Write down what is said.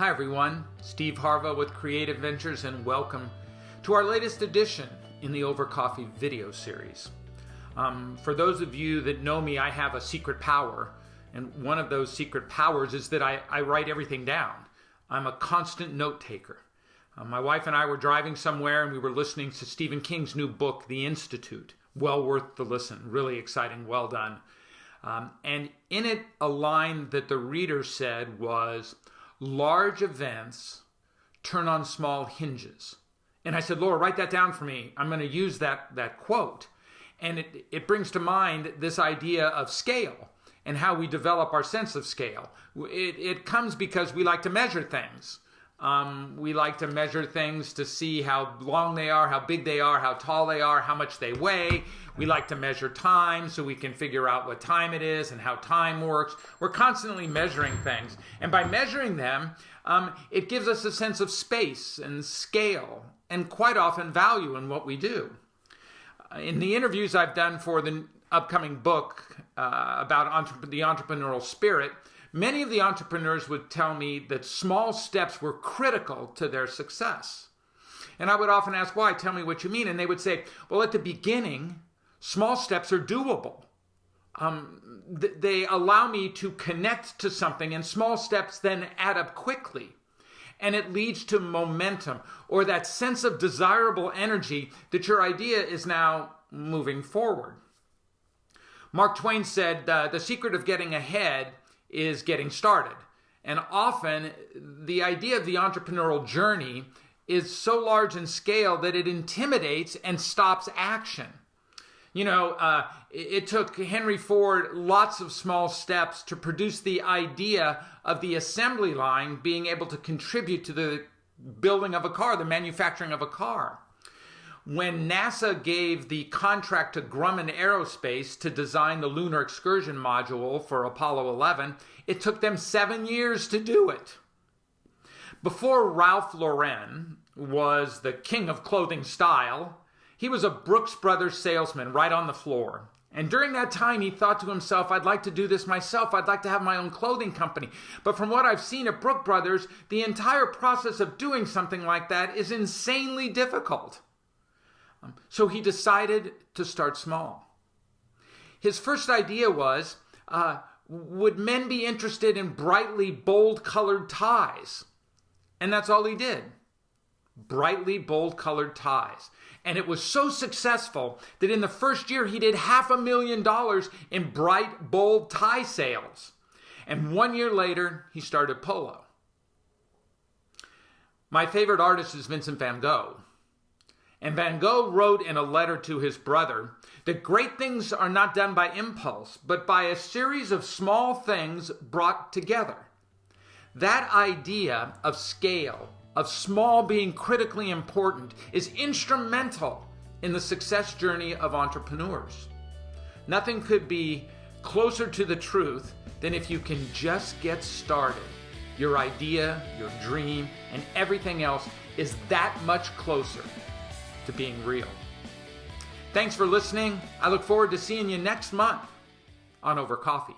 Hi everyone, Steve Harva with Creative Ventures, and welcome to our latest edition in the Over Coffee video series. For those of you that know me, I have a secret power, and one of those secret powers is that I write everything down. I'm a constant note taker. My wife and I were driving somewhere and we were listening to Stephen King's new book, The Institute. Well worth the listen, really exciting, well done. And in it, a line that the reader said was, "Large events turn on small hinges." And I said, Laura, write that down for me. I'm going to use that quote. And it brings to mind this idea of scale and how we develop our sense of scale. It comes because we like to measure things. We like to measure things to see how long they are, how big they are, how tall they are, how much they weigh. We like to measure time so we can figure out what time it is and how time works. We're constantly measuring things. And by measuring them, it gives us a sense of space and scale and quite often value in what we do. In the interviews I've done for the upcoming book about the entrepreneurial spirit, many of the entrepreneurs would tell me that small steps were critical to their success. And I would often ask, why? Tell me what you mean. And they would say, well, at the beginning, small steps are doable. They allow me to connect to something, and small steps then add up quickly. And it leads to momentum or that sense of desirable energy that your idea is now moving forward. Mark Twain said, the secret of getting ahead is getting started. And often the idea of the entrepreneurial journey is so large in scale that it intimidates and stops action. You know, it took Henry Ford lots of small steps to produce the idea of the assembly line being able to contribute to the building of a car, the manufacturing of a car. When NASA gave the contract to Grumman Aerospace to design the lunar excursion module for Apollo 11, it took them 7 years to do it. Before Ralph Lauren was the king of clothing style, he was a Brooks Brothers salesman right on the floor. And during that time, he thought to himself, I'd like to do this myself. I'd like to have my own clothing company. But from what I've seen at Brooks Brothers, the entire process of doing something like that is insanely difficult. So he decided to start small. His first idea was, would men be interested in brightly bold colored ties? And that's all he did. Brightly bold colored ties. And it was so successful that in the first year he did $500,000 in bright, bold tie sales. And 1 year later, he started Polo. My favorite artist is Vincent van Gogh. And Van Gogh wrote in a letter to his brother that great things are not done by impulse, but by a series of small things brought together. That idea of scale, of small being critically important, is instrumental in the success journey of entrepreneurs. Nothing could be closer to the truth than if you can just get started. Your idea, your dream, and everything else is that much closer to being real. Thanks for listening. I look forward to seeing you next month on Over Coffee.